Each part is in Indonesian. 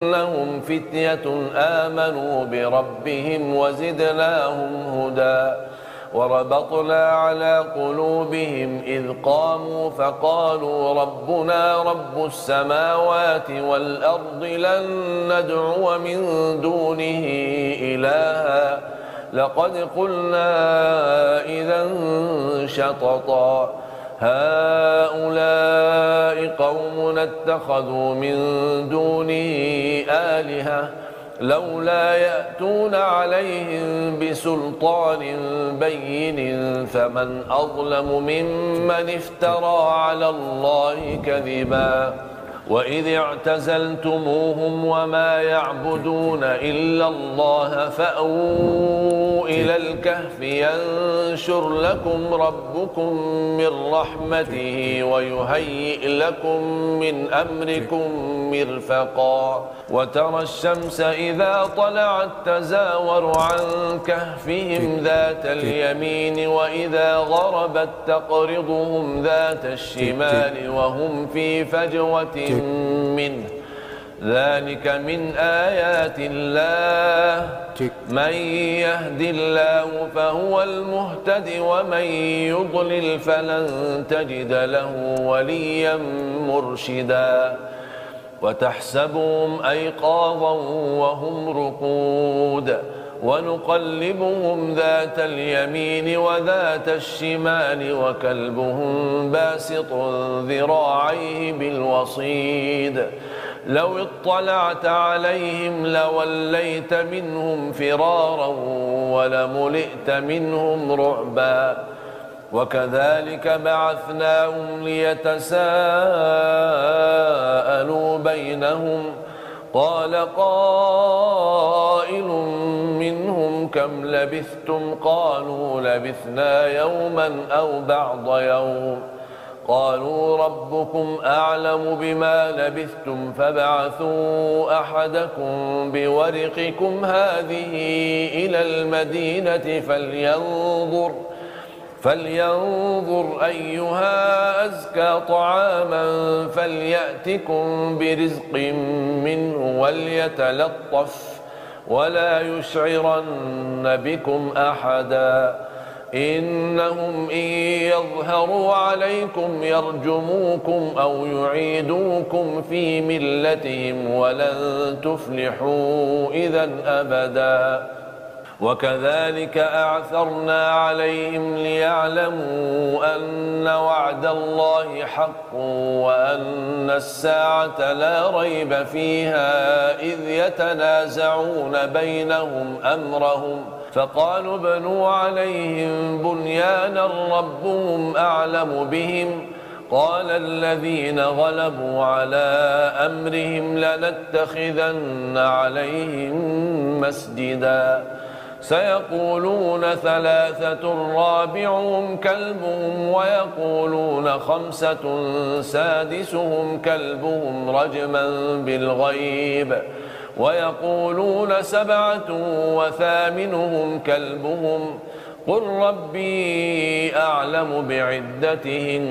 إنهم فتية آمنوا بربهم وزدناهم هدى وربطنا على قلوبهم إذ قاموا فقالوا ربنا رب السماوات والأرض لن ندعو من دونه إلها لقد قلنا إذا شططا هؤلاء قوم اتخذوا من دونه آلهة لولا يأتون عليهم بسلطان بين فمن أظلم ممن افترى على الله كذبا وإذ اعتزلتموهم وما يعبدون إلا الله فأووا إلى الكهف ينشر لكم ربكم من رحمته ويهيئ لكم من أمركم مرفقا وترى الشمس إذا طلعت تزاور عن كهفهم ذات اليمين وإذا غربت تقرضهم ذات الشمال وهم في فجوة منه ذلك من آيات الله من يهد الله فهو المهتد ومن يضلل فلن تجد له وليا مرشدا وتحسبهم أيقاظا وهم رقود ونقلبهم ذات اليمين وذات الشمال وكلبهم باسط ذراعيه بالوصيد لو اطلعت عليهم لوليت منهم فرارا ولملئت منهم رعبا وكذلك بعثناهم ليتساءلوا بينهم قال قائل منهم كم لبثتم قالوا لبثنا يوما أو بعض يوم قالوا ربكم أعلم بما لبثتم فابعثوا أحدكم بورقكم هذه إلى المدينة فلينظر أيها أزكى طعاما فليأتكم برزق منه وليتلطف ولا يشعرن بكم أحدا إنهم إن يظهروا عليكم يرجموكم أو يعيدوكم في ملتهم ولن تفلحوا إذا أبدا وكذلك أعثرنا عليهم ليعلموا أن وعد الله حق وأن الساعة لا ريب فيها إذ يتنازعون بينهم أمرهم فقالوا ابنوا عليهم بنيانا ربهم أعلم بهم قال الذين غلبوا على أمرهم لنتخذن عليهم مسجدا سيقولون ثلاثة رابعهم كلبهم ويقولون خمسة سادسهم كلبهم رجما بالغيب ويقولون سبعة وثامنهم كلبهم قل ربي أعلم بعدتهم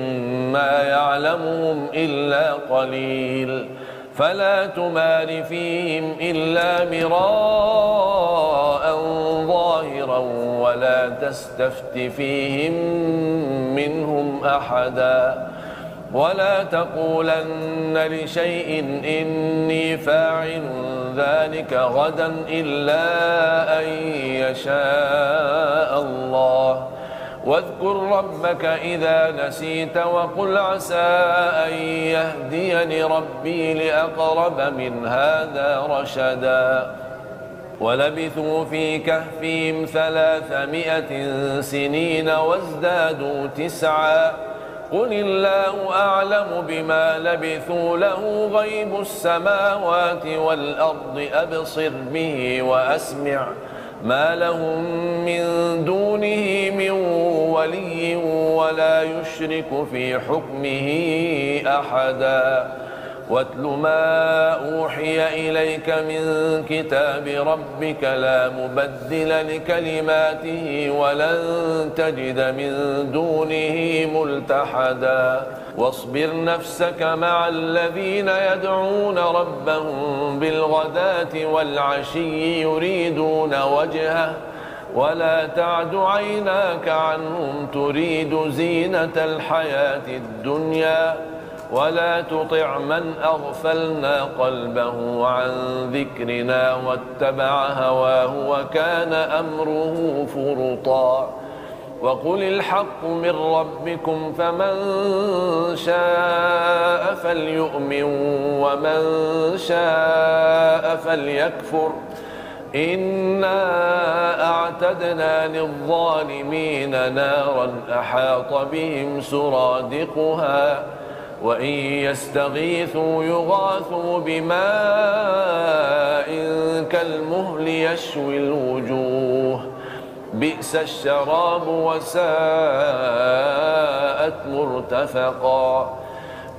ما يعلمهم إلا قليل فلا تمار فيهم إلا مراء ظاهرا ولا تستفت فيهم منهم أحدا ولا تقولن لشيء إني فاعل ذلك غدا إلا أن يشاء الله واذكر ربك إذا نسيت وقل عسى أن يهديني ربي لأقرب من هذا رشدا ولبثوا في كهفهم 300 سنين وازدادوا 9 قل الله أعلم بما لبثوا له غيب السماوات والأرض أبصر به وأسمع ما لهم من دونه من ولي ولا يشرك في حكمه أحدا واتل ما أوحي إليك من كتاب ربك لا مبدل لكلماته ولن تجد من دونه ملتحدا واصبر نفسك مع الذين يدعون ربهم بالغداة والعشي يريدون وجهه ولا تعد عيناك عنهم تريد زينة الحياة الدنيا ولا تطع من أغفلنا قلبه عن ذكرنا واتبع هواه وكان أمره فرطا وقل الحق من ربكم فمن شاء فليؤمن ومن شاء فليكفر إنا أعتدنا للظالمين نارا أحاط بهم سرادقها وإن يستغيثوا يغاثوا بماء كالمهل يشوي الوجوه بئس الشراب وساءت مرتفقا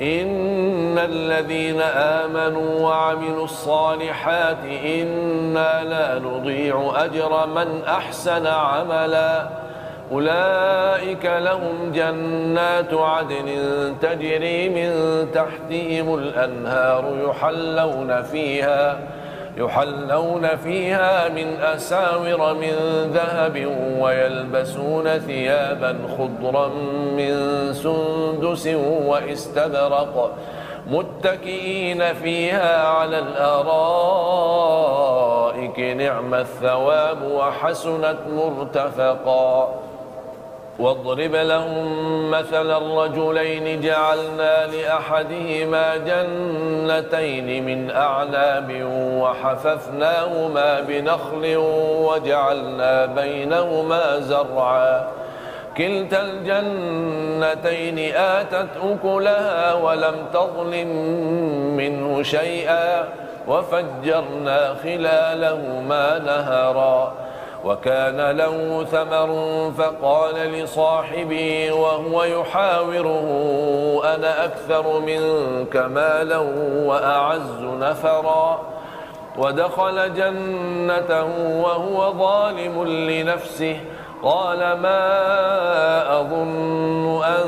إن الذين آمنوا وعملوا الصالحات إنا لا نضيع أجر من أحسن عملا أولئك لهم جنات عدن تجري من تحتهم الأنهار يحلون فيها من أساور من ذهب ويلبسون ثيابا خضرا من سندس واستبرق متكئين فيها على الأرائك نعم الثواب وحسنت مرتفقا واضرب لهم مثل الرجلين جعلنا لأحدهما جنتين من أعناب وحففناهما بنخل وجعلنا بينهما زرعا كلتا الجنتين آتت أكلها ولم تظلم منه شيئا وفجرنا خلالهما نهرا وكان له ثمر فقال لصاحبه وهو يحاوره أنا أكثر منك مالا وأعز نفرا ودخل جنته وهو ظالم لنفسه قال ما أظن أن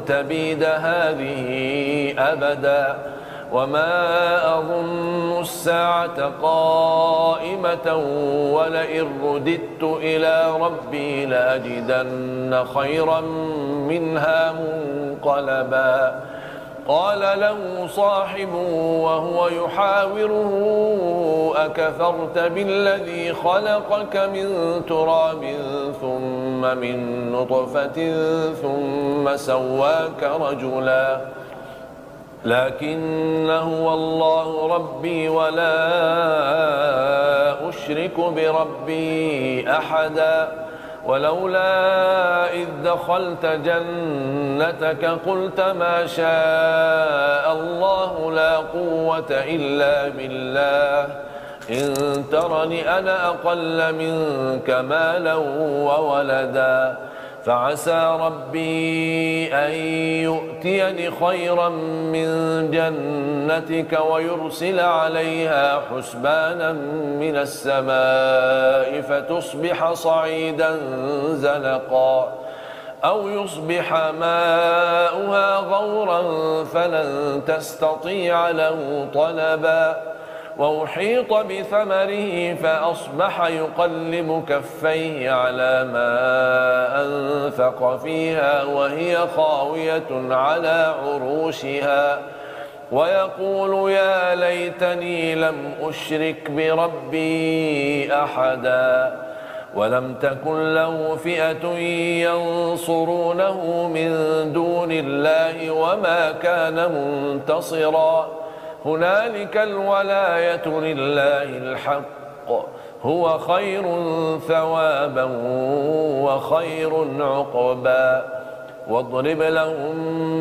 تبيد هذه أبدا وما أظن الساعة قائمة ولئن رددت إلى ربي لأجدن خيرا منها منقلبا قال له صاحبه وهو يحاوره أكفرت بالذي خلقك من تراب ثم من نطفة ثم سواك رجلا لكن هو الله ربي ولا أشرك بربي أحدا ولولا إذ دخلت جنتك قلت ما شاء الله لا قوة إلا بالله إن ترني أنا أقل منك مالا وولدا فعسى ربي أن يؤتيني خيرا من جنتك ويرسل عليها حسبانا من السماء فتصبح صعيدا زلقا أو يصبح ماؤها غورا فلن تستطيع له طلبا وأحيط بثمره فأصبح يقلب كفيه على ما أنفق فيها وهي خاوية على عروشها ويقول يا ليتني لم أشرك بربي أحدا ولم تكن له فئة ينصرونه من دون الله وما كان منتصرا هنالك الولاية لله الحق هو خير ثوابا وخير عقبا واضرب لهم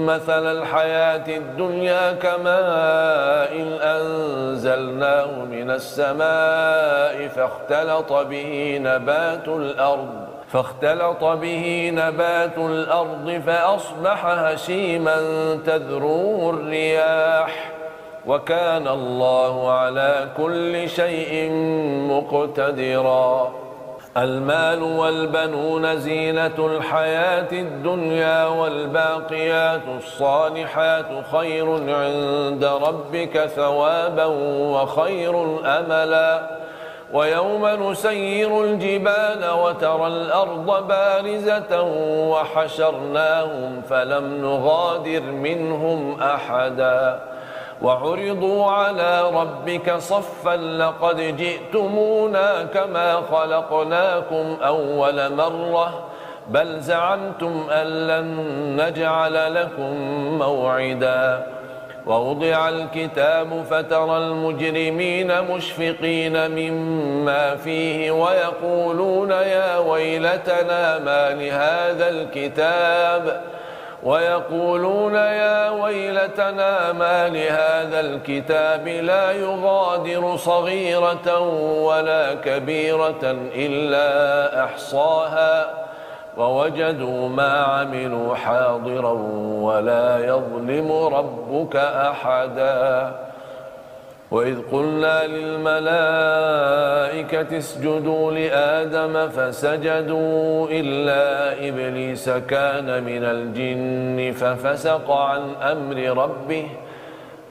مثل الحياة الدنيا كماء أنزلناه من السماء فاختلط به نبات الأرض فأصبح هشيما تذروه الرياح وكان الله على كل شيء مقتدرا. المال والبنون زينة الحياة الدنيا، والباقيات الصالحات خير عند ربك ثوابا وخير أملا. ويوم نسير الجبال وترى الأرض بارزة وحشرناهم فلم نغادر منهم أحدا وعرضوا على ربك صفا لقد جئتمونا كما خلقناكم أول مرة بل زعمتم أن لن نجعل لكم موعدا. ووضع الكتاب فترى المجرمين مشفقين مما فيه ويقولون يا ويلتنا ما لهذا الكتاب لا يغادر صغيرة ولا كبيرة إلا أحصاها ووجدوا ما عملوا حاضرا ولا يظلم ربك أحدا. وإذ قلنا للملائكة اسجدوا لآدم فسجدوا إلا إبليس كان من الجن ففسق عن أمر ربه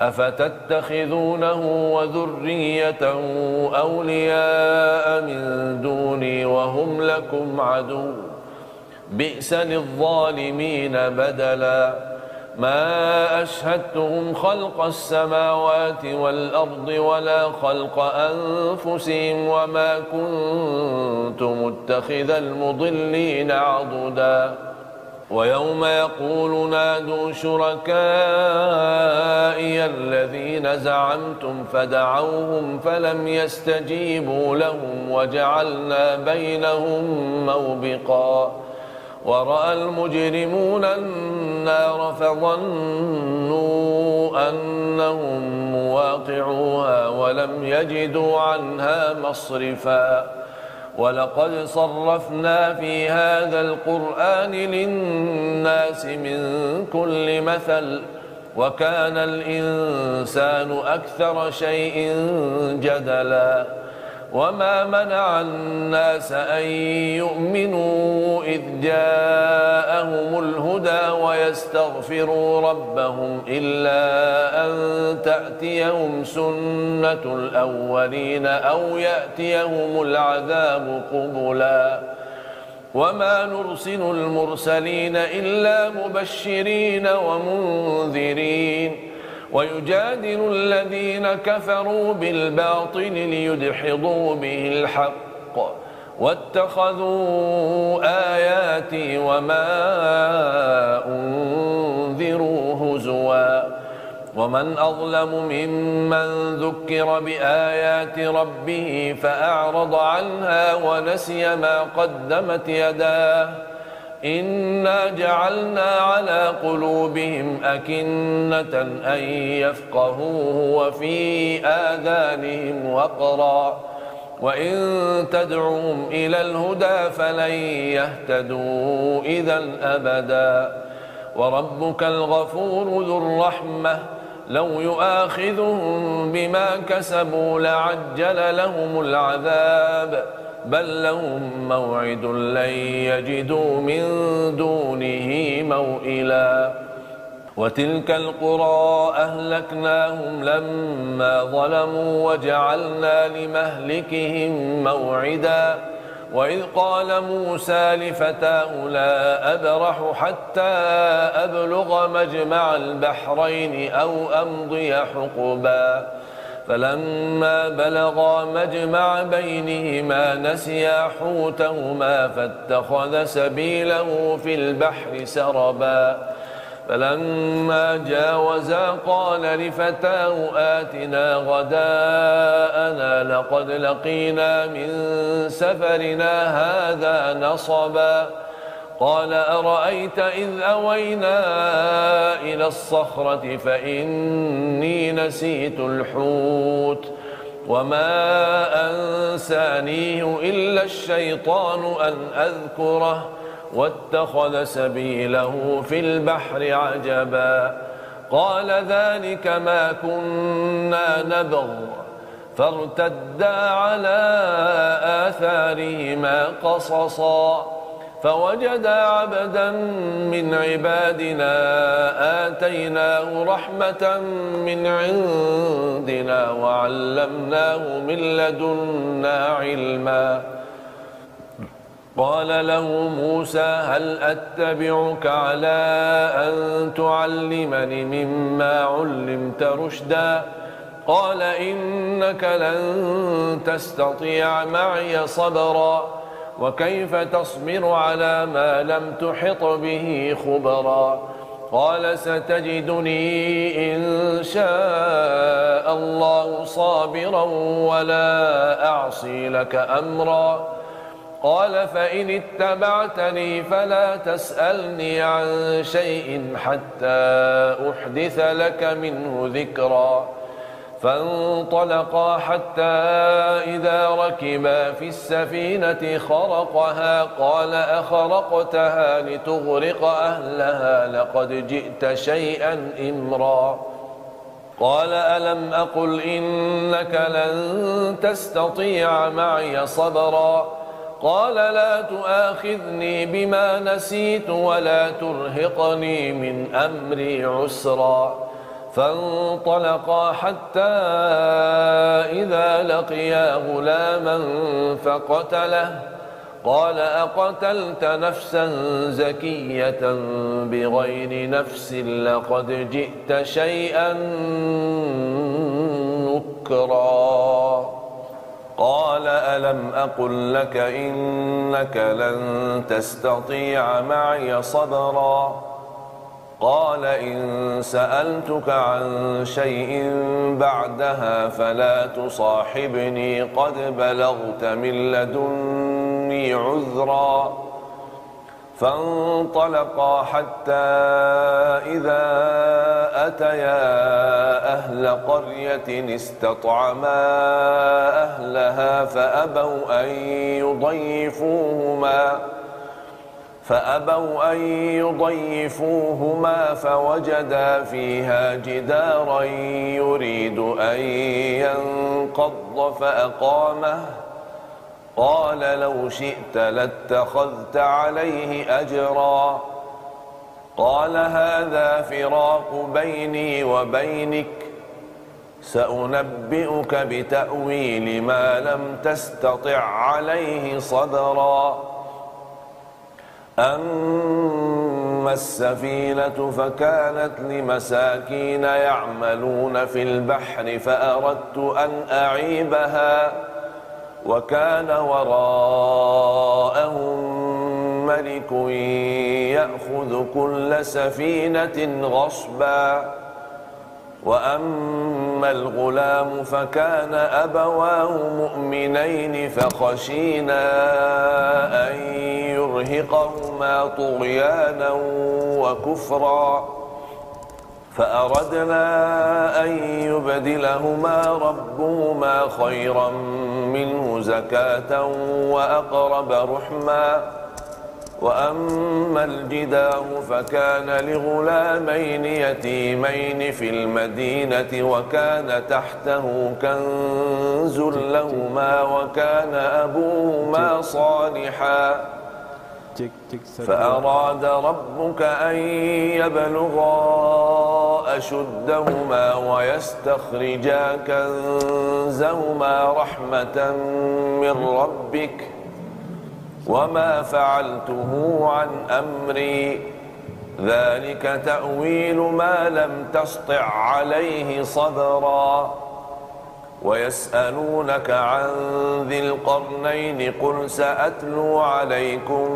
أفتتخذونه وذريته أولياء من دوني وهم لكم عدو بئس للظالمين بدلا. ما أشهدتهم خلق السماوات والأرض ولا خلق أنفسهم وما كنت متخذ المضلين عضدا. ويوم يقول نادوا شركائي الذين زعمتم فدعوهم فلم يستجيبوا لهم وجعلنا بينهم موبقا. ورأى المجرمون النار فظنوا أنهم مواقعوها ولم يجدوا عنها مصرفا. ولقد صرفنا في هذا القرآن للناس من كل مثل وكان الإنسان أكثر شيء جدلا. وما منع الناس أن يؤمنوا إذ جاءهم الهدى ويستغفروا ربهم إلا أن تأتيهم سنة الأولين أو يأتيهم العذاب قبلا. وما نرسل المرسلين إلا مبشرين ومنذرين ويجادل الذين كفروا بالباطل ليدحضوا به الحق واتخذوا آياتي وما أنذروا هزوا. ومن أظلم ممن ذكر بآيات ربه فأعرض عنها ونسي ما قدمت يداه إنا جعلنا على قلوبهم أكنة أن يفقهوه وفي آذانهم وقرا وإن تدعوهم إلى الهدى فلن يهتدوا إذا أبدا. وربك الغفور ذو الرحمة لو يؤاخذهم بما كسبوا لعجل لهم العذاب بل لهم موعد لن يجدوا من دونه موئلا. وتلك القرى أهلكناهم لما ظلموا وجعلنا لمهلكهم موعدا. وإذ قال موسى لفتاه لا أبرح حتى أبلغ مجمع البحرين أو أمضي حقبا فلما بلغا مجمع بينهما نسيا حوتهما فاتخذ سبيله في البحر سربا. فلما جاوزا قال لفتاه آتنا غداءنا لقد لقينا من سفرنا هذا نصبا. قال أرأيت إذ أوينا إلى الصخرة فإني نسيت الحوت وما أنسانيه إلا الشيطان أن أذكره واتخذ سبيله في البحر عجبا. قال ذلك ما كنا نبغ فارتدا على آثارهما قصصا فوجدا عبدا من عبادنا آتيناه رحمة من عندنا وعلمناه من لدنا علما قال له موسى هل أتبعك على أن تعلمني مما علمت رشدا قال إنك لن تستطيع معي صبرا وكيف تصبر على ما لم تحط به خبرا قال ستجدني إن شاء الله صابرا ولا أعصي لك أمرا قال فإن اتبعتني فلا تسألني عن شيء حتى أحدث لك منه ذكرا فانطلقا حتى إذا ركبا في السفينة خرقها قال أخرقتها لتغرق أهلها لقد جئت شيئا إمرا قال ألم أقل إنك لن تستطيع معي صبرا قال لا تؤاخذني بما نسيت ولا ترهقني من أمري عسرا فانطلقا حتى إذا لقيا غلاما فقتله قال أقتلت نفسا زكية بغير نفس لقد جئت شيئا نكرا قال ألم أقل لك إنك لن تستطيع معي صبرا قال إن سألتك عن شيء بعدها فلا تصاحبني قد بلغت من لدني عذرا فانطلقا حتى إذا أتيا أهل قرية استطعما أهلها فأبوا أن يضيفوهما فوجدا فيها جدارا يريد أن ينقض فأقامه قال لو شئت لاتخذت عليه أجرا قال هذا فراق بيني وبينك سأنبئك بتأويل ما لم تستطع عليه صبرا أما السفينة فكانت لمساكين يعملون في البحر فأردت أن أعيبها وكان وراءهم ملك يأخذ كل سفينة غصبا وأما الغلام فكان أبواه مؤمنين فخشينا أن يرهقهما طغيانا وكفرا فأردنا أن يبدلهما ربهما خيرا منه زكاة وأقرب رحما وأما الجدار فكان لغلامين يتيمين في المدينة وكان تحته كنز لهما وكان أبوهما صالحا فأراد ربك أن يبلغا أشدهما ويستخرجا كنزهما رحمة من ربك وما فعلته عن أمري ذلك تأويل ما لم تسطع عليه صبرا ويسألونك عن ذي القرنين قل سأتلو عليكم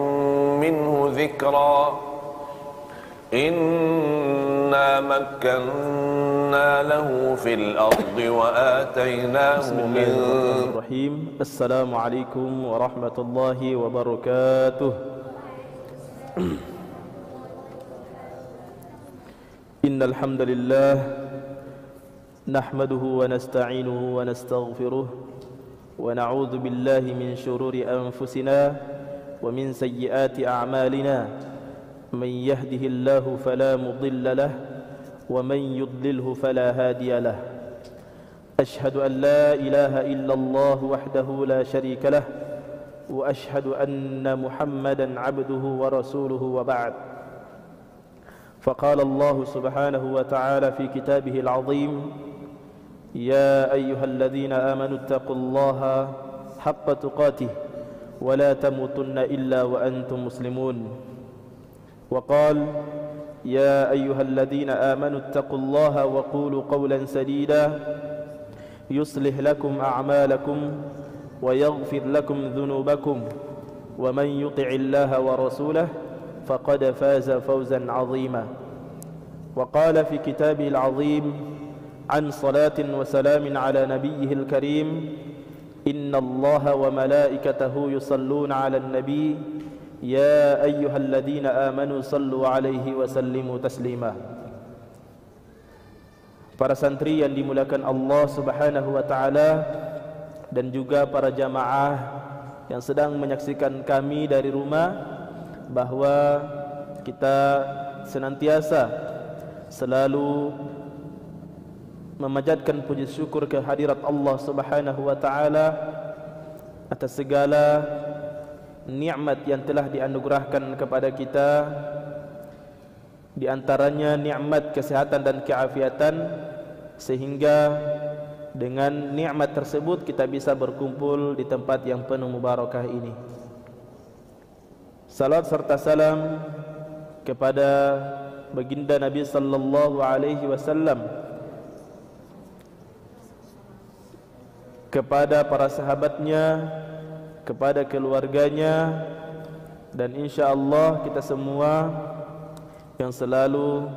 منه ذكرا إنا مكنا له في الأرض وآتيناه من الرحيم. السلام عليكم ورحمة الله وبركاته. إن الحمد لله نحمده ونستعينه ونستغفره ونعوذ بالله من شرور أنفسنا ومن سيئات أعمالنا من يهده الله فلا مضل له ومن يضلله فلا هادي له. أشهد أن لا إله إلا الله وحده لا شريك له، وأشهد أن محمدا عبده ورسوله، وبعد. فقال الله سبحانه وتعالى في كتابه العظيم: يا أيها الذين آمنوا اتقوا الله حق تقاته ولا تموتن إلا وأنتم مسلمون. وقال: يا أيها الذين آمنوا اتقوا الله وقولوا قولا سديدا يصلح لكم أعمالكم ويغفر لكم ذنوبكم، ومن يطع الله ورسوله فقد فاز فوزا عظيما. وقال في كتابه العظيم عن صلاة وسلام على نبيه الكريم: إن الله وملائكته يصلون على النبي يا أيها الذين آمنوا صلوا عليه وسلموا تسليما. Para santri yang dimuliakan Allah Subhanahu wa taala, dan juga para jamaah yang sedang menyaksikan kami dari rumah, bahwa kita senantiasa selalu memanjatkan puji syukur kehadirat Allah Subhanahu wa taala atas segala nikmat yang telah dianugerahkan kepada kita, di antaranya nikmat kesehatan dan keafiatan, sehingga dengan nikmat tersebut kita bisa berkumpul di tempat yang penuh mubarakah ini. Salat serta salam kepada baginda Nabi sallallahu alaihi wasallam, kepada para sahabatnya, kepada keluarganya, dan insyaallah kita semua yang selalu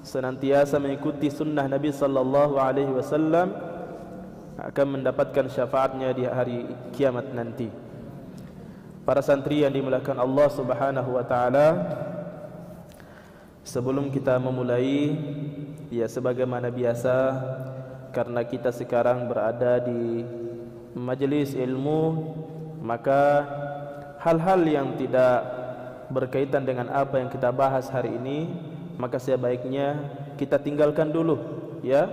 senantiasa mengikuti sunnah Nabi sallallahu alaihi wasallam akan mendapatkan syafaatnya di hari kiamat nanti. Para santri yang dimuliakan Allah Subhanahu wa taala, sebelum kita memulai, ya sebagaimana biasa, karena kita sekarang berada di majelis ilmu, maka hal-hal yang tidak berkaitan dengan apa yang kita bahas hari ini, maka sebaiknya kita tinggalkan dulu, ya,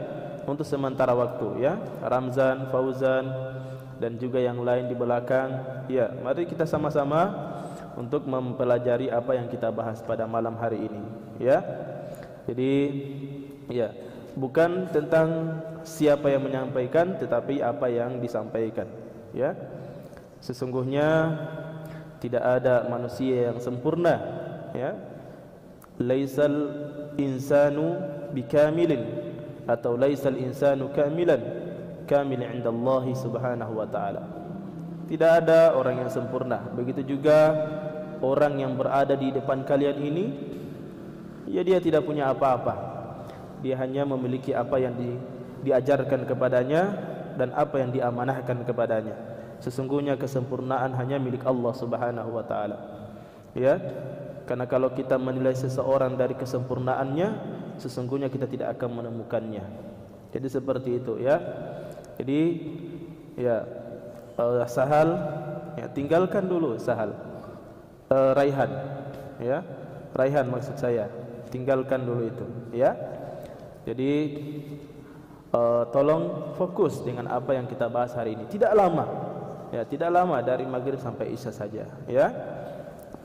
untuk sementara waktu, ya. Ramzan, Fauzan, dan juga yang lain di belakang, ya, mari kita sama-sama untuk mempelajari apa yang kita bahas pada malam hari ini, ya. Jadi, ya, bukan tentang siapa yang menyampaikan, tetapi apa yang disampaikan, ya. Sesungguhnya tidak ada manusia yang sempurna, ya. Laisal insanu bikamilin, atau laisal insanu kamilan, kamil indallahi subhanahu wa ta'ala. Tidak ada orang yang sempurna. Begitu juga orang yang berada di depan kalian ini, ya dia tidak punya apa-apa. Dia hanya memiliki apa yang diajarkan kepadanya dan apa yang diamanahkan kepadanya. Sesungguhnya kesempurnaan hanya milik Allah Subhanahu wa taala. Ya. Karena kalau kita menilai seseorang dari kesempurnaannya, sesungguhnya kita tidak akan menemukannya. Jadi seperti itu, ya. Jadi, ya, Sahal, ya, tinggalkan dulu Sahal. Raihan, ya. Raihan maksud saya. Tinggalkan dulu itu, ya. Jadi tolong fokus dengan apa yang kita bahas hari ini. Tidak lama, ya, tidak lama, dari maghrib sampai isya saja, ya.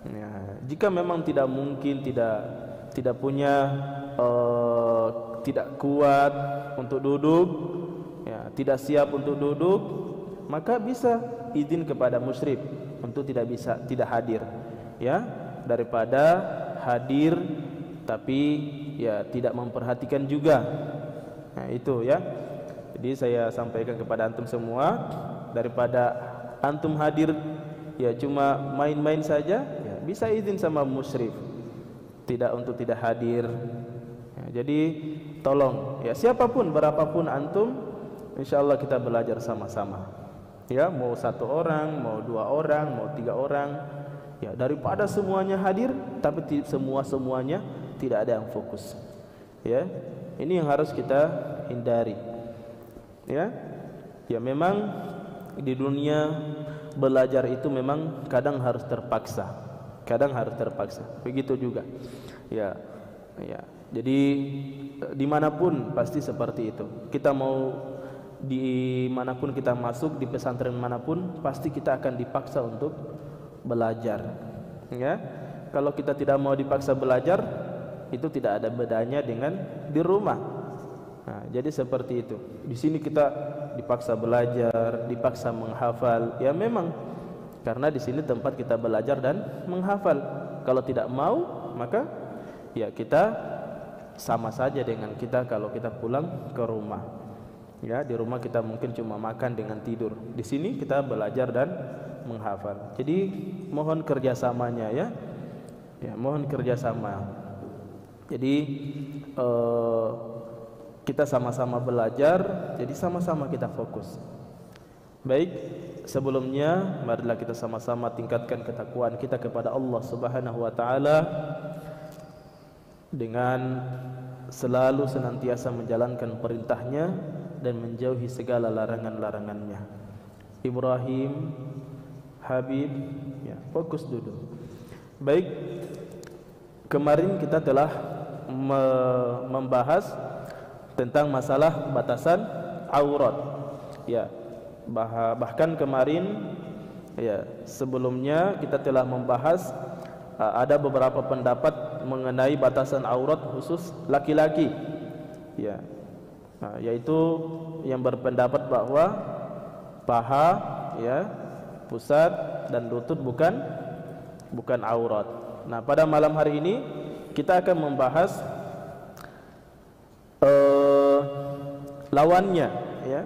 Ya, jika memang tidak mungkin, tidak punya, tidak kuat untuk duduk, ya, tidak siap untuk duduk, maka bisa izin kepada musyrif untuk tidak hadir, ya, daripada hadir tapi ya tidak memperhatikan juga. Nah, itu, ya. Jadi saya sampaikan kepada antum semua, daripada antum hadir ya cuma main-main saja, ya, bisa izin sama musyrif untuk tidak hadir. Ya, jadi tolong, ya, siapapun, berapapun antum, insyaallah kita belajar sama-sama. Ya, mau 1 orang, mau 2 orang, mau 3 orang, ya, daripada semuanya hadir tapi semuanya tidak ada yang fokus. Ya, ini yang harus kita hindari. Ya, ya, memang di dunia belajar itu memang kadang harus terpaksa, begitu juga. Ya, ya, Jadi dimanapun pasti seperti itu. Kita mau dimanapun kita masuk, di pesantren manapun, pasti kita akan dipaksa untuk belajar. Ya, kalau kita tidak mau dipaksa belajar, itu tidak ada bedanya dengan di rumah. Nah, jadi seperti itu. Di sini kita dipaksa belajar, dipaksa menghafal. Ya memang, karena di sini tempat kita belajar dan menghafal. Kalau tidak mau, maka ya kita sama saja dengan kita kalau kita pulang ke rumah. Ya, di rumah kita mungkin cuma makan dengan tidur. Di sini kita belajar dan menghafal. Jadi mohon kerjasamanya ya. Ya, mohon kerjasama. Jadi kita sama-sama belajar. Jadi sama-sama kita fokus. Baik, sebelumnya marilah kita sama-sama tingkatkan ketakwaan kita kepada Allah Subhanahu wa taala dengan selalu senantiasa menjalankan perintahnya dan menjauhi segala larangan-larangannya. Ibrahim, Habib, ya, fokus dulu. Baik, kemarin kita telah membahas tentang masalah batasan aurat. Ya, bahkan kemarin ya sebelumnya kita telah membahas ada beberapa pendapat mengenai batasan aurat khusus laki-laki. Ya. Nah, yaitu yang berpendapat bahwa paha, ya, pusat dan lutut bukan aurat. Nah, pada malam hari ini kita akan membahas lawannya, ya,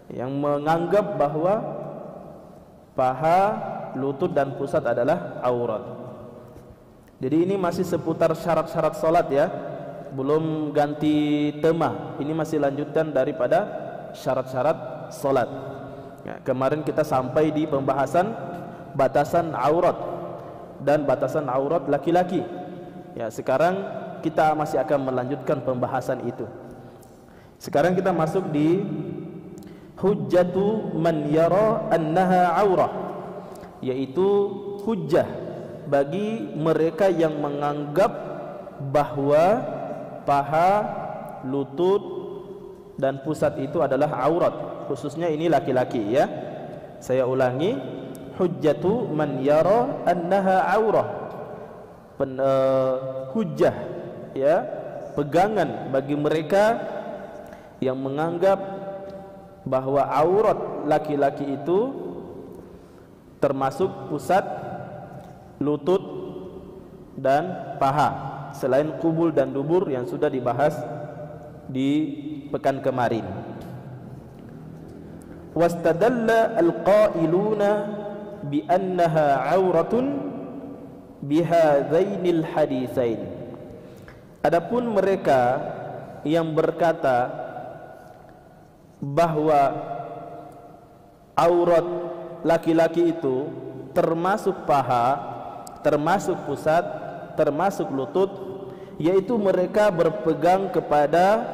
yang menganggap bahwa paha, lutut dan pusat adalah aurat. Jadi ini masih seputar syarat-syarat salat ya. Belum ganti tema. Ini masih lanjutan daripada syarat-syarat salat. Ya, kemarin kita sampai di pembahasan batasan aurat dan batasan aurat laki-laki. Ya, sekarang kita masih akan melanjutkan pembahasan itu. Sekarang kita masuk di hujjatu man yara annaha aurah, yaitu hujjah bagi mereka yang menganggap bahwa paha, lutut dan pusat itu adalah aurat, khususnya ini laki-laki ya. Saya ulangi, hujjatu man yara annaha aurah, hujjah ya, pegangan bagi mereka yang menganggap bahwa aurat laki-laki itu termasuk pusat, lutut dan paha, selain kubul dan dubur yang sudah dibahas di pekan kemarin. Wastadalla alqailuna bi annaha auratun bihadzainil haditsain. Adapun mereka yang berkata bahwa aurat laki-laki itu termasuk paha, termasuk pusat, termasuk lutut, yaitu mereka berpegang kepada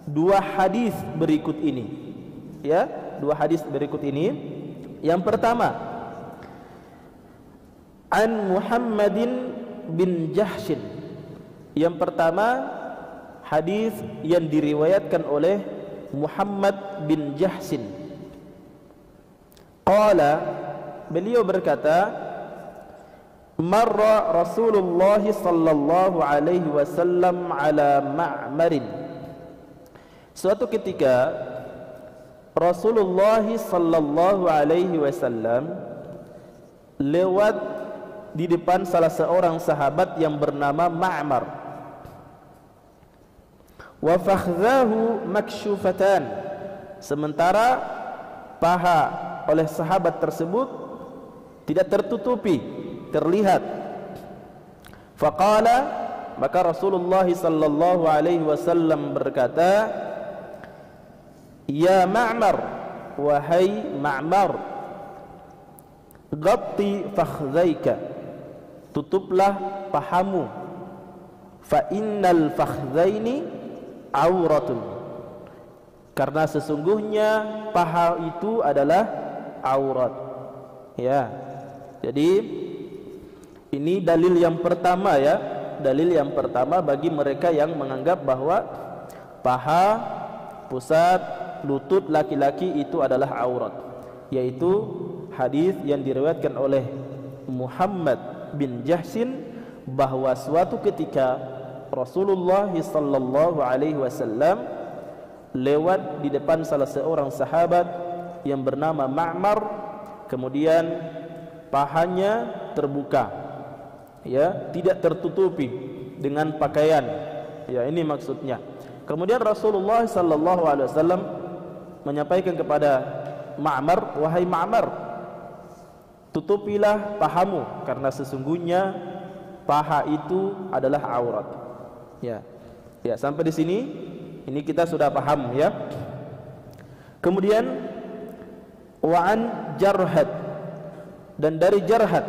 dua hadis berikut ini. Ya, dua hadis berikut ini. Yang pertama, an Muhammadin bin Jahshin. Yang pertama, hadis yang diriwayatkan oleh Muhammad bin Jahshin. Qala, beliau berkata, marra Rasulullah sallallahu alaihi wasallam ala Ma'marin. Suatu ketika Rasulullah sallallahu alaihi wasallam lewat di depan salah seorang sahabat yang bernama Ma'mar. Wa fakhdahu maksyufatan. Sementara paha oleh sahabat tersebut tidak tertutupi, terlihat. Faqala, maka Rasulullah sallallahu alaihi wasallam berkata, ya Ma'mar, wahai Ma'mar, ghatti fakhzaika, tutuplah pahamu, fa innal fakhzaini auratun, karena sesungguhnya paha itu adalah aurat. Ya, jadi ini dalil yang pertama ya, dalil yang pertama bagi mereka yang menganggap bahwa paha, pusat, lutut laki-laki itu adalah aurat, yaitu hadis yang diriwayatkan oleh Muhammad bin Jahsin bahwa suatu ketika Rasulullah sallallahu alaihi wasallam lewat di depan salah seorang sahabat yang bernama Ma'mar, kemudian pahanya terbuka, ya, tidak tertutupi dengan pakaian, ya, ini maksudnya. Kemudian Rasulullah sallallahu alaihi wasallam menyampaikan kepada Ma'mar, wahai Ma'mar, tutupilah pahamu karena sesungguhnya paha itu adalah aurat. Ya. Ya, sampai di sini ini kita sudah paham, ya. Kemudian wa'an Jarhad, dan dari Jarhad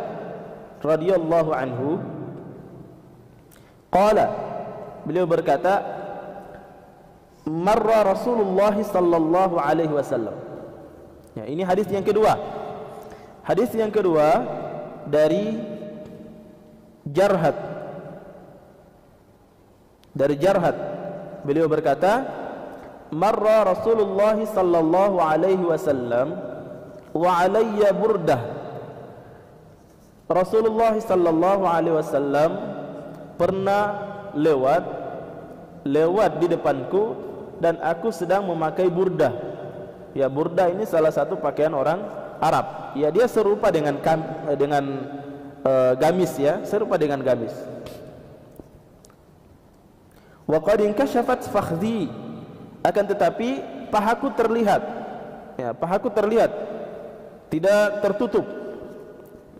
radhiyallahu anhu qala, beliau berkata, marra Rasulullah sallallahu alaihi wasallam. Ya, ini hadis yang kedua. Hadis yang kedua dari Jarhad. Dari Jarhad beliau berkata, marra Rasulullah sallallahu alaihi wasallam wa alayya burdah. Rasulullah sallallahu alaihi wasallam pernah lewat di depanku dan aku sedang memakai burdah. Ya, burdah ini salah satu pakaian orang Arab. Ya, dia serupa dengan gamis, ya, serupa dengan gamis. Wa qad inkashafat fakhdi, akan tetapi pahaku terlihat. Ya, pahaku terlihat, tidak tertutup.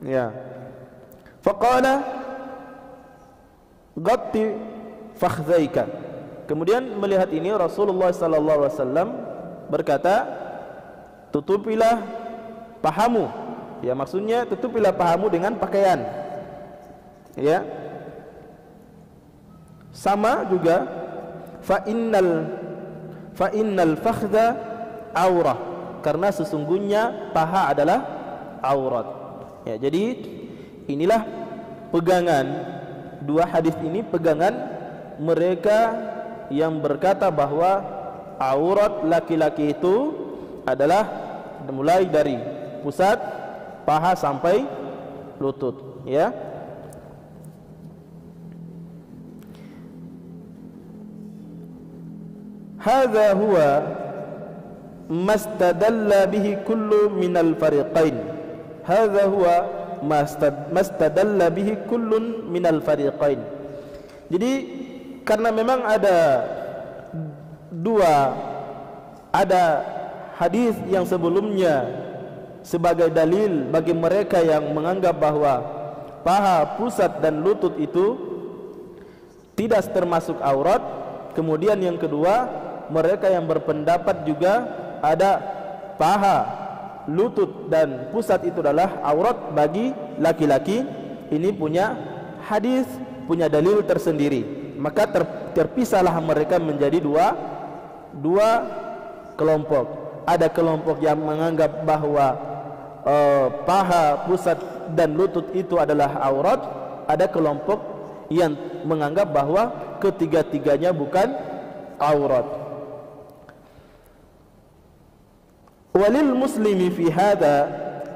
Ya. Faqala ghatti fakhdaika. Kemudian melihat ini Rasulullah sallallahu alaihi wasallam berkata, tutupilah pahamu. Ya, maksudnya tutupilah pahamu dengan pakaian. Ya. Sama juga fa innal fakhdha aurah, karena sesungguhnya paha adalah aurat. Ya, jadi inilah pegangan dua hadis ini, pegangan mereka yang berkata bahwa aurat laki-laki itu adalah mulai dari pusat paha sampai lutut, ya. Hadza huwa mastadalla bihi kullu minal fariqain. Hadza huwa mastadalla bihi kullun minal fariqain. Jadi karena memang ada hadis yang sebelumnya sebagai dalil bagi mereka yang menganggap bahwa paha, pusat dan lutut itu tidak termasuk aurat. Kemudian yang kedua, mereka yang berpendapat juga ada paha, lutut dan pusat itu adalah aurat bagi laki-laki. Ini punya hadis, punya dalil tersendiri. Maka terpisahlah mereka menjadi dua kelompok. Ada kelompok yang menganggap bahwa paha, pusat dan lutut itu adalah aurat. Ada kelompok yang menganggap bahwa ketiga-tiganya bukan aurat. Walil muslimi fi hada,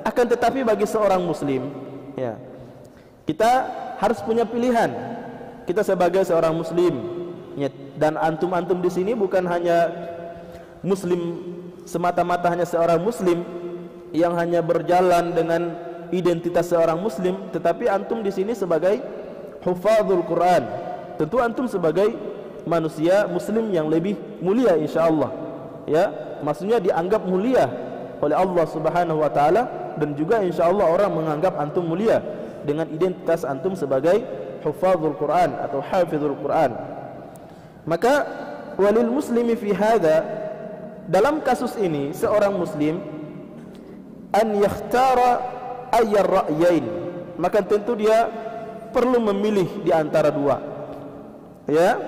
akan tetapi bagi seorang muslim, ya, kita harus punya pilihan. Kita sebagai seorang muslim, ya, dan antum di sini bukan hanya muslim semata-mata, hanya seorang muslim yang hanya berjalan dengan identitas seorang muslim, tetapi antum di sini sebagai hufadzul Quran. Tentu antum sebagai manusia muslim yang lebih mulia insyaallah, ya, maksudnya dianggap mulia oleh Allah Subhanahu wa taala, dan juga insyaallah orang menganggap antum mulia dengan identitas antum sebagai hufadzul Quran atau hafizul Quran. Maka walil muslimi fi hadza, dalam kasus ini seorang muslim an yakhtara ayyar ra'yain, maka tentu dia perlu memilih di antara dua, ya.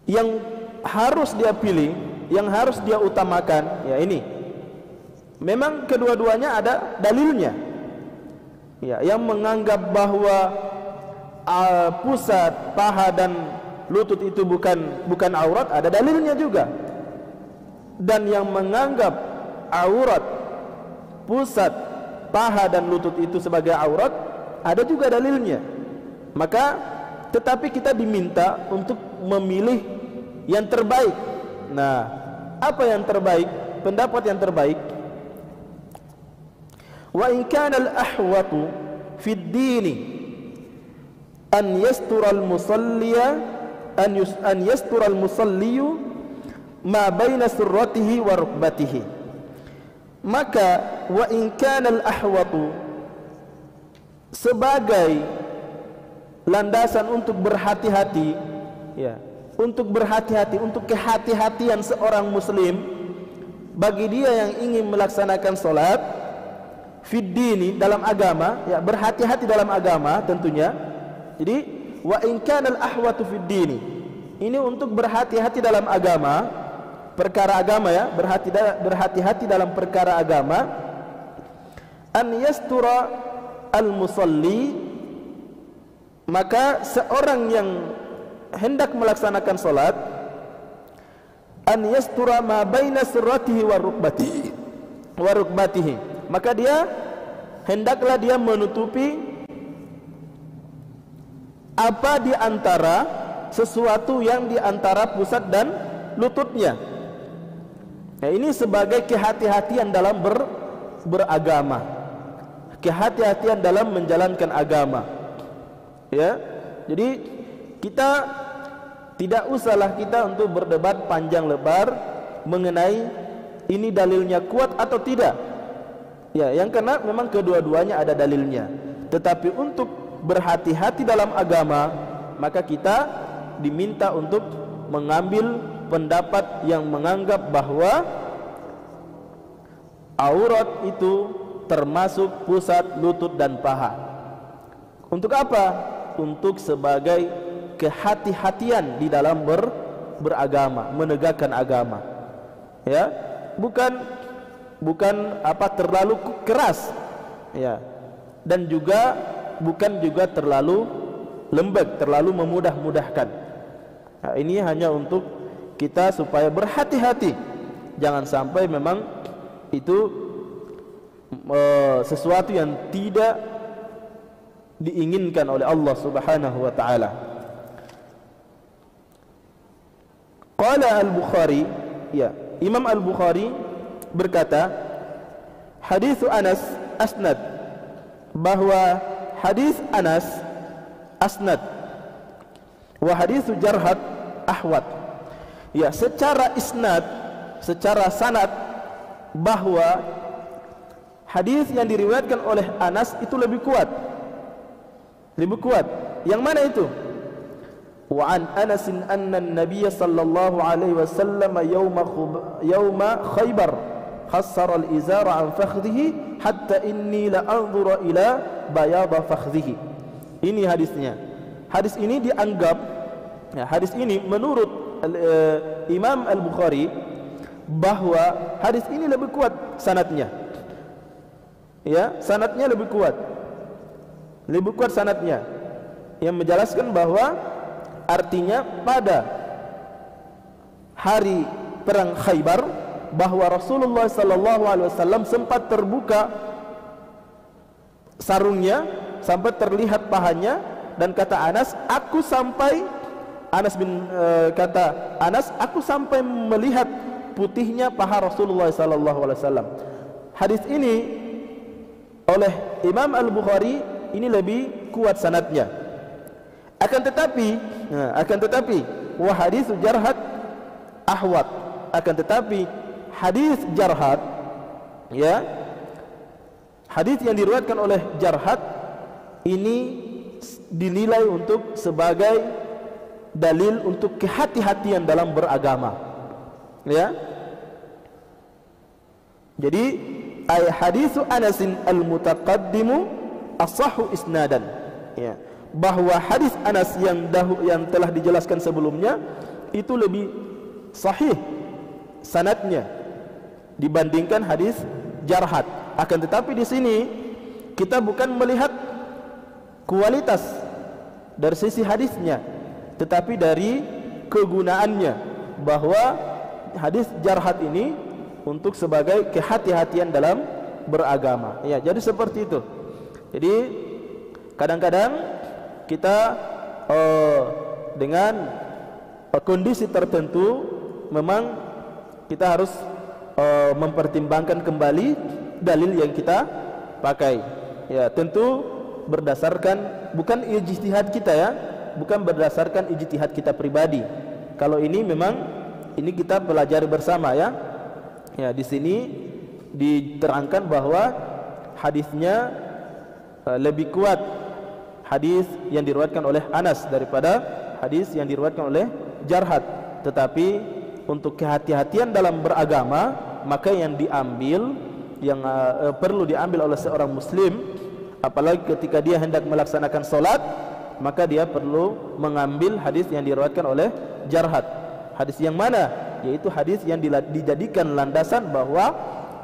Yang harus dia pilih, yang harus dia utamakan, ya ini. Memang kedua-duanya ada dalilnya. ya, yang menganggap bahwa pusat paha dan lutut itu bukan aurat, ada dalilnya juga. Dan yang menganggap aurat pusat paha dan lutut itu sebagai aurat, ada juga dalilnya. Maka tetapi kita diminta untuk memilih yang terbaik. Nah, apa yang terbaik? Pendapat yang terbaik, wa in kana al-ahwatu fi ad-din an yastura al-musalliya an yastura al-musalliyu ma baina surratihi wa rukbatihi. Maka wa in kana al-ahwatu sebagai landasan untuk berhati-hati, ya, untuk berhati-hati, untuk kehati-hatian seorang muslim bagi dia yang ingin melaksanakan solat fid dini, dalam agama, ya, berhati-hati dalam agama tentunya. Jadi wa in kana al-ahwatu fid dini, ini untuk berhati-hati dalam agama, perkara agama, ya, berhati-hati dalam perkara agama. An yastura al-musalli, maka seorang yang hendak melaksanakan solat, an yastura ma baina surratihi wa rukbatihi, maka dia hendaklah dia menutupi apa di antara sesuatu yang di antara pusat dan lututnya. Nah, ini sebagai kehati-hatian dalam beragama, kehati-hatian dalam menjalankan agama, ya. Jadi kita tidak usahlah kita untuk berdebat panjang lebar mengenai ini dalilnya kuat atau tidak, ya, yang karena memang kedua-duanya ada dalilnya. Tetapi untuk berhati-hati dalam agama, maka kita diminta untuk mengambil pendapat yang menganggap bahwa aurat itu termasuk pusat lutut dan paha. Untuk apa? Untuk sebagai kehati-hatian di dalam beragama, menegakkan agama, ya, bukan apa terlalu keras, ya, dan juga bukan juga terlalu lembek, terlalu memudah-mudahkan. Nah, ini hanya untuk kita supaya berhati-hati, jangan sampai memang itu sesuatu yang tidak diinginkan oleh Allah Subhanahu wa taala. Qala al-Bukhari, ya, Imam al-Bukhari berkata, hadis Anas asnad, bahwa hadis Anas asnad wa hadis Jarhad ahwat. Ya, secara isnad, secara sanad, bahwa hadis yang diriwayatkan oleh Anas itu lebih kuat. Lebih kuat. Yang mana itu? Wa an Anas anna an-nabiy sallallahu alaihi wasallam yawma Khaybar khassara al-izara an fakhdihi hatta inni la anzura ila bayada fakhdihi. Ini hadisnya. Hadis ini dianggap, ya, hadis ini menurut Imam Al-Bukhari bahwa hadis ini lebih kuat sanadnya. Ya, sanadnya lebih kuat. Lebih kuat sanadnya, yang menjelaskan bahwa artinya pada hari perang Khaybar bahwa Rasulullah sallallahu alaihi wasallam sempat terbuka sarungnya sampai terlihat pahanya, dan kata Anas, aku sampai melihat putihnya paha Rasulullah sallallahu alaihi wasallam. Hadis ini oleh Imam Al-Bukhari ini lebih kuat sanadnya. Akan tetapi wa hadis Jarhad ahwat. Akan tetapi hadis Jarhad, ya, hadis yang diriwayatkan oleh Jarhad ini dinilai untuk sebagai dalil untuk kehati-hatian dalam beragama, ya. Jadi hadisu Anasin al-mutaqaddimu asahhu isnadan, ya, bahwa hadis Anas yang telah dijelaskan sebelumnya itu lebih sahih sanadnya dibandingkan hadis Jarhad. Akan tetapi di sini kita bukan melihat kualitas dari sisi hadisnya, tetapi dari kegunaannya, bahwa hadis jarhat ini untuk sebagai kehati-hatian dalam beragama. Ya, jadi seperti itu. Jadi kadang-kadang kita dengan kondisi tertentu memang kita harus mempertimbangkan kembali dalil yang kita pakai. Ya, tentu berdasarkan bukan ijtihad kita ya, bukan berdasarkan ijtihad kita pribadi. Kalau ini memang ini kita pelajari bersama ya. Ya, di sini diterangkan bahwa hadisnya lebih kuat hadis yang diriwayatkan oleh Anas daripada hadis yang diriwayatkan oleh Jarhat. Tetapi untuk kehati-hatian dalam beragama, maka yang diambil yang perlu diambil oleh seorang muslim, apalagi ketika dia hendak melaksanakan solat, maka dia perlu mengambil hadis yang diriwayatkan oleh Jarhat. Hadis yang mana? Yaitu hadis yang dijadikan landasan bahwa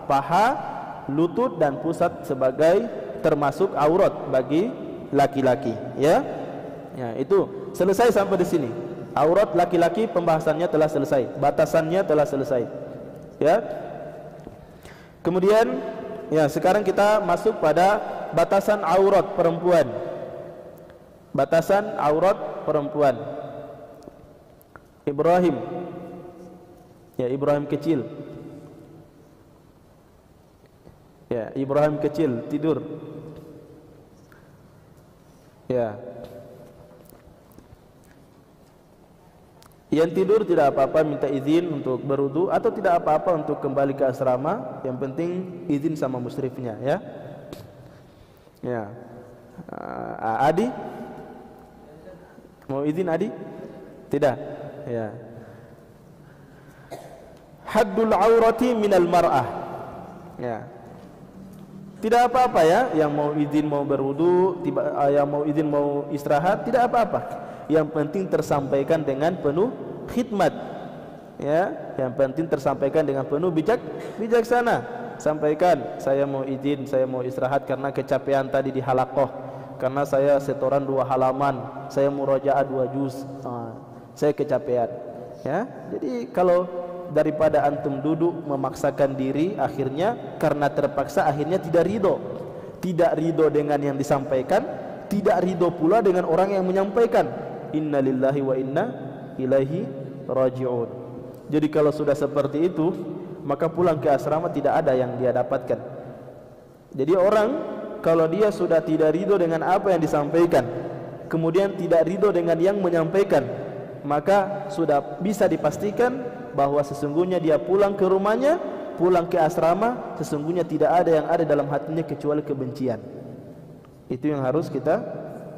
paha, lutut dan pusat sebagai termasuk aurat bagi laki-laki. Ya, ya itu selesai sampai di sini. Aurat laki-laki pembahasannya telah selesai, batasannya telah selesai. Ya. Kemudian, ya sekarang kita masuk pada batasan aurat perempuan. Batasan aurat perempuan. Ibrahim. Ya, Ibrahim kecil. Ya, Ibrahim kecil tidur. Ya. Yang tidur tidak apa-apa minta izin untuk berwudu, atau tidak apa-apa untuk kembali ke asrama. Yang penting izin sama musyrifnya ya. Ya. Adi mau izin Adi? Tidak. Ya. Haddul aurati minal mar'ah. Ya. Tidak apa-apa ya, yang mau izin mau berwudu, yang mau izin mau istirahat, tidak apa-apa. Yang penting tersampaikan dengan penuh khidmat. Ya, yang penting tersampaikan dengan penuh bijaksana. Sampaikan, saya mau izin, saya mau istirahat karena kecapean tadi di halaqah, karena saya setoran 2 halaman, saya murojaah 2 juz. Saya kecapean. Ya, jadi kalau daripada antum duduk memaksakan diri, akhirnya karena terpaksa akhirnya tidak ridho dengan yang disampaikan, tidak ridho pula dengan orang yang menyampaikan. Inna lillahi wa inna ilaihi raji'un. Jadi kalau sudah seperti itu, maka pulang ke asrama tidak ada yang dia dapatkan. Jadi orang kalau dia sudah tidak ridho dengan apa yang disampaikan, kemudian tidak ridho dengan yang menyampaikan, maka sudah bisa dipastikan bahwa sesungguhnya dia pulang ke rumahnya, pulang ke asrama, sesungguhnya tidak ada yang ada dalam hatinya kecuali kebencian. Itu yang harus kita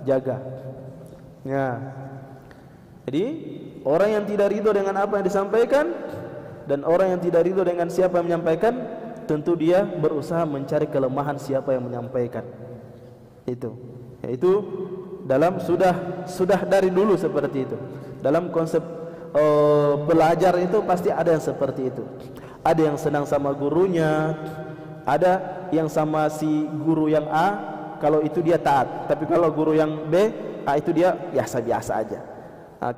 jaga. Ya. Jadi orang yang tidak ridho dengan apa yang disampaikan dan orang yang tidak ridho dengan siapa yang menyampaikan, tentu dia berusaha mencari kelemahan siapa yang menyampaikan. Itu. Yaitu dalam sudah dari dulu seperti itu. Dalam konsep pelajar itu pasti ada yang seperti itu. Ada yang senang sama gurunya, ada yang sama si guru yang A, kalau itu dia taat. Tapi kalau guru yang B, itu dia biasa-biasa aja.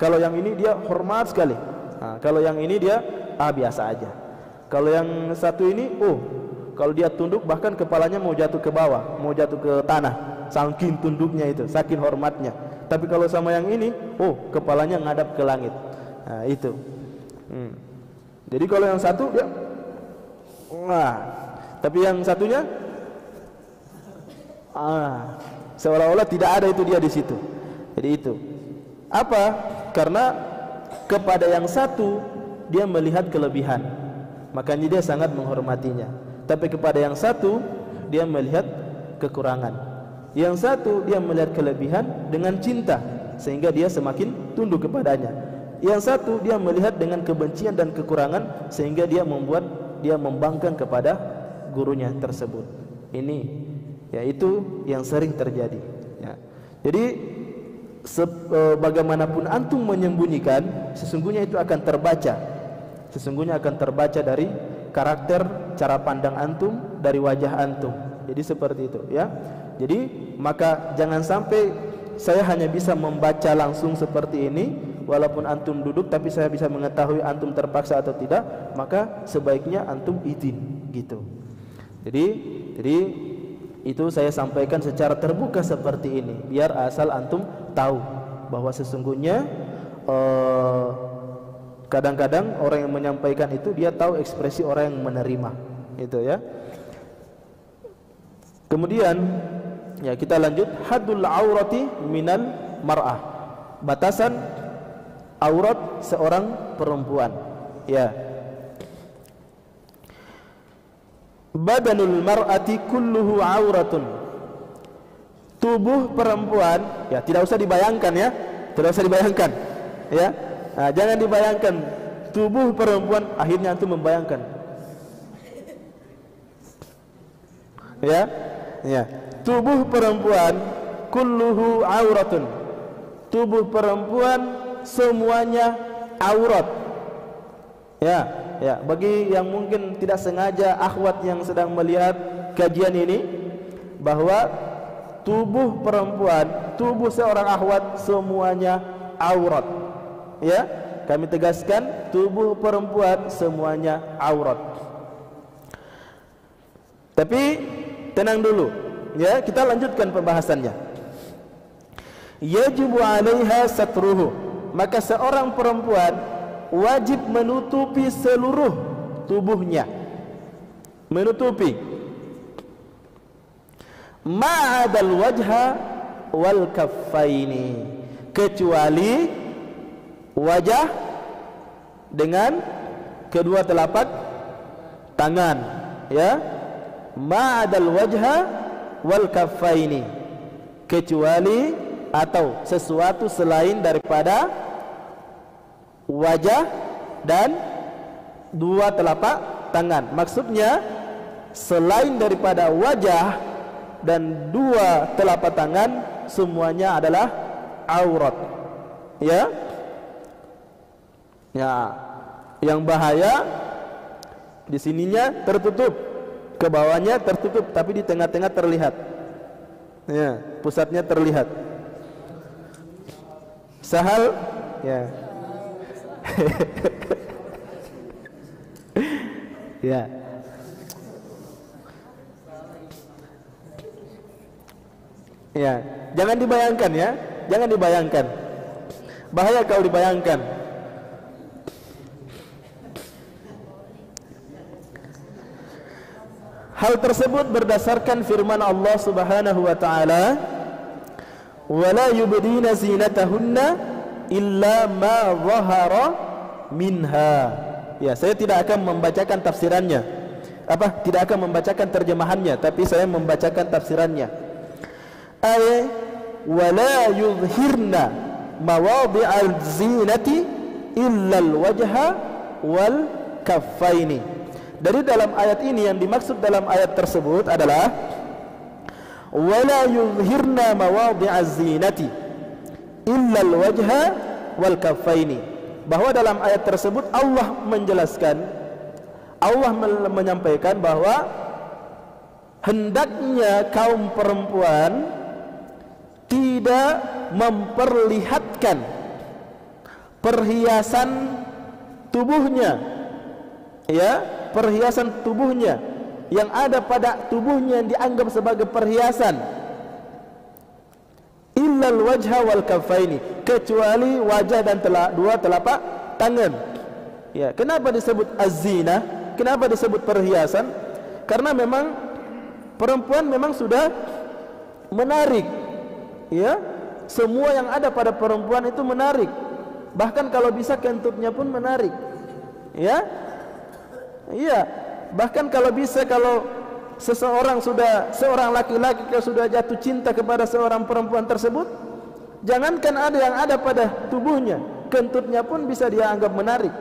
Kalau yang ini dia hormat sekali. Kalau yang ini dia biasa aja. Kalau yang satu ini, kalau dia tunduk bahkan kepalanya mau jatuh ke bawah, mau jatuh ke tanah, saking tunduknya itu, saking hormatnya. Tapi kalau sama yang ini, kepalanya ngadap ke langit. Nah, itu. Jadi kalau yang satu dia tapi yang satunya seolah-olah tidak ada itu dia di situ. Jadi itu. Apa? Karena kepada yang satu dia melihat kelebihan, makanya dia sangat menghormatinya. Tapi kepada yang satu dia melihat kekurangan. Yang satu dia melihat kelebihan dengan cinta, sehingga dia semakin tunduk kepadanya. Yang satu dia melihat dengan kebencian dan kekurangan, sehingga dia membangkang kepada gurunya tersebut. Ini yaitu yang sering terjadi ya. Jadi bagaimanapun antum menyembunyikan, sesungguhnya itu akan terbaca. Sesungguhnya akan terbaca dari karakter, cara pandang antum, dari wajah antum. Jadi seperti itu ya. Jadi maka jangan sampai saya hanya bisa membaca langsung seperti ini, walaupun antum duduk tapi saya bisa mengetahui antum terpaksa atau tidak, maka sebaiknya antum izin gitu. Jadi itu saya sampaikan secara terbuka seperti ini, biar asal antum tahu bahwa sesungguhnya kadang-kadang orang yang menyampaikan itu dia tahu ekspresi orang yang menerima, itu ya. Kemudian ya kita lanjut, haddul aurati minal mar'ah, batasan aurat seorang perempuan. Ya. Badanul mar'ati kulluhu auratun. Tubuh perempuan, ya tidak usah dibayangkan ya. Tidak usah dibayangkan. Ya. Nah, jangan dibayangkan tubuh perempuan, akhirnya antum membayangkan. Ya. Ya. Tubuh perempuan kulluhu auratun. Tubuh perempuan semuanya aurat. Ya, ya, bagi yang mungkin tidak sengaja akhwat yang sedang melihat kajian ini, bahwa tubuh perempuan, tubuh seorang akhwat semuanya aurat. Ya, kami tegaskan tubuh perempuan semuanya aurat. Tapi tenang dulu, ya, kita lanjutkan pembahasannya. Yajibu 'alaiha satruhu, maka seorang perempuan wajib menutupi seluruh tubuhnya, menutupi ma'adal wajha wal kaffaini, kecuali wajah dengan kedua telapak tangan, ya, ma'adal wajha wal kaffaini, kecuali atau sesuatu selain daripada wajah dan dua telapak tangan. Maksudnya selain daripada wajah dan dua telapak tangan semuanya adalah aurat. Ya. Ya. Yang bahaya di sininya tertutup, ke bawahnya tertutup, tapi di tengah-tengah terlihat. Ya, pusatnya terlihat. Sahal, ya. Ya. Ya, jangan dibayangkan ya, jangan dibayangkan. Bahaya kalau dibayangkan. Hal tersebut berdasarkan firman Allah Subhanahu wa taala, "Wala yubdina zinatahunna illa ma zahara minha." Ya, saya tidak akan membacakan tafsirannya. Tidak akan membacakan terjemahannya, tapi saya membacakan tafsirannya. Ay wala yuzhirna mawadhi'al zinati illa al-wajha wal kaffaini. Dari dalam ayat ini, yang dimaksud dalam ayat tersebut adalah wala yuzhirna mawadhi'az zinati illa al-wajha wal kaffaini, bahwa dalam ayat tersebut Allah menjelaskan, Allah menyampaikan bahwa hendaknya kaum perempuan tidak memperlihatkan perhiasan tubuhnya, ya, perhiasan tubuhnya yang ada pada tubuhnya yang dianggap sebagai perhiasan, illal wajha wal kaffaini, kecuali wajah dan dua telapak tangan. Ya, kenapa disebut az-zina? Kenapa disebut perhiasan? Karena memang perempuan memang sudah menarik. Ya, semua yang ada pada perempuan itu menarik. Bahkan kalau bisa kentutnya pun menarik. Ya. Iya, bahkan kalau bisa, kalau seorang laki-laki kalau sudah jatuh cinta kepada seorang perempuan tersebut, jangankan ada yang ada pada tubuhnya, kentutnya pun bisa dia anggap menarik.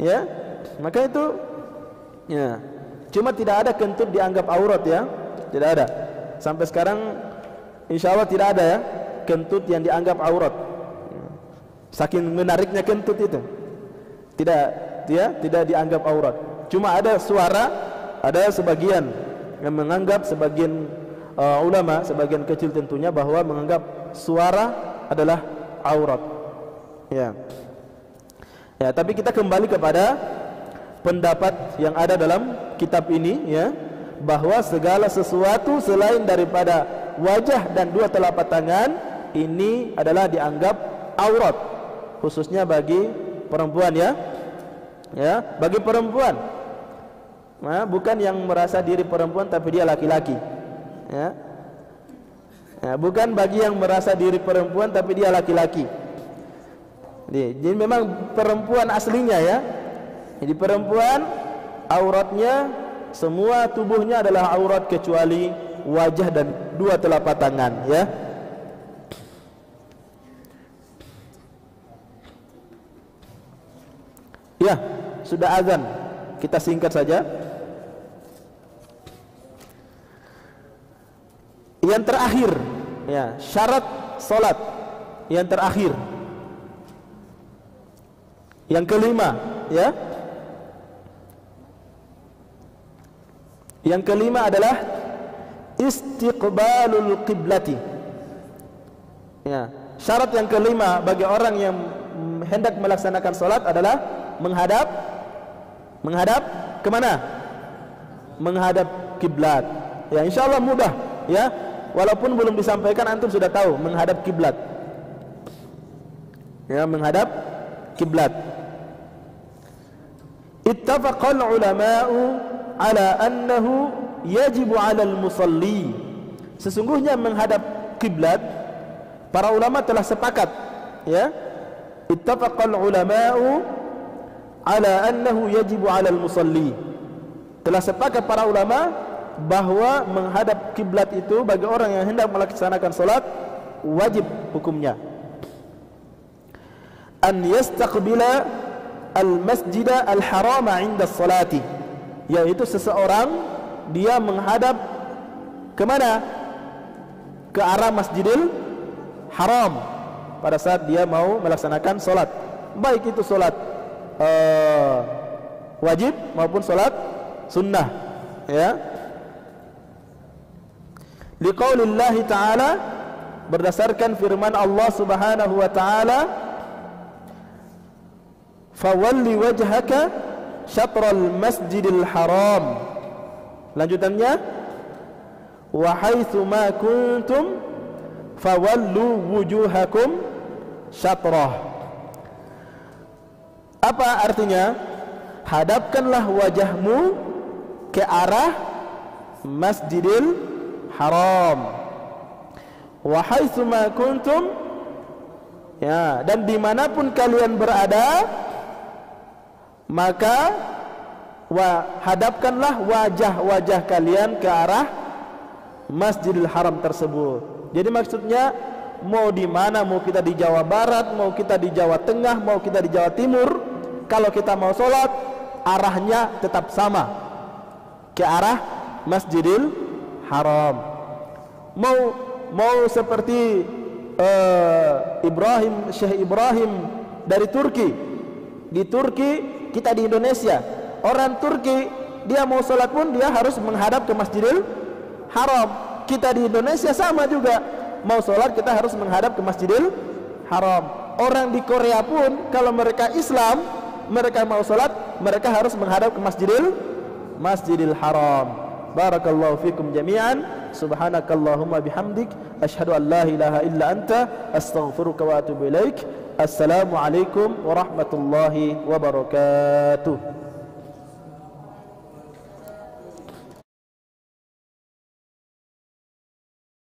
Ya, maka itu, ya, cuma tidak ada kentut dianggap aurat, ya, tidak ada. Sampai sekarang, insya Allah tidak ada ya kentut yang dianggap aurat. Saking menariknya kentut itu, tidak dianggap aurat. Cuma ada suara, ada sebagian yang menganggap sebagian ulama sebagian kecil tentunya bahwa menganggap suara adalah aurat. Ya. Ya, tapi kita kembali kepada pendapat yang ada dalam kitab ini, ya, bahwa segala sesuatu selain daripada wajah dan dua telapak tangan ini adalah dianggap aurat, khususnya bagi perempuan, ya. Ya, bagi perempuan. Nah, bukan yang merasa diri perempuan tapi dia laki-laki. Ya. Ya, bukan bagi yang merasa diri perempuan tapi dia laki-laki. Jadi memang perempuan aslinya, ya. Jadi perempuan auratnya semua tubuhnya adalah aurat kecuali wajah dan dua telapak tangan, ya. Ya, sudah azan. Kita singkat saja. Yang terakhir, ya, syarat salat yang terakhir. Yang kelima, ya. Yang kelima adalah istiqbalul qiblati. Ya, syarat yang kelima bagi orang yang hendak melaksanakan salat adalah menghadap kemana? Menghadap kiblat. Ya, insyaallah mudah, ya. Walaupun belum disampaikan, antum sudah tahu menghadap kiblat. Ya, menghadap kiblat. Ittafaqal ulama'u ala annahu yajibu 'alal musalli. Sesungguhnya menghadap kiblat para ulama telah sepakat, ya. Ittafaqal ulama'u ala annahu yajibu 'alal musalli. Telah sepakat para ulama bahwa menghadap kiblat itu bagi orang yang hendak melaksanakan salat wajib hukumnya. An yastaqbila al-masjida al-harama 'inda as-salati, yaitu seseorang dia menghadap kemana? Ke arah Masjidil Haram pada saat dia mau melaksanakan salat, baik itu salat wajib maupun salat sunnah, ya. Liqaulillahi ta'ala, berdasarkan firman Allah Subhanahu wa ta'ala, fawalli wajhaka syatral masjidil haram. Lanjutannya, wa haitsu ma kuntum fawallu wujuhakum syatrah. Apa artinya? Hadapkanlah wajahmu ke arah Masjidil Haram. Wa haitsu ma kuntum, ya, dan dimanapun kalian berada, maka hadapkanlah wajah-wajah kalian ke arah Masjidil Haram tersebut. Jadi maksudnya mau di mana, mau kita di Jawa Barat, mau kita di Jawa Tengah, mau kita di Jawa Timur, kalau kita mau sholat arahnya tetap sama, ke arah Masjidil Haram. Mau seperti Syekh Ibrahim dari Turki. Di Turki, kita di Indonesia. Orang Turki dia mau sholat pun dia harus menghadap ke Masjidil Haram. Kita di Indonesia sama juga, mau sholat kita harus menghadap ke Masjidil Haram. Orang di Korea pun kalau mereka Islam, mereka mau sholat mereka harus menghadap ke Masjidil Haram. Barakallahu fikum jami'an. Subhanakallahumma bihamdik, asyhadu an la ilaha illa anta, astaghfiruka wa atubu ilaik. Assalamualaikum warahmatullahi wabarakatuh.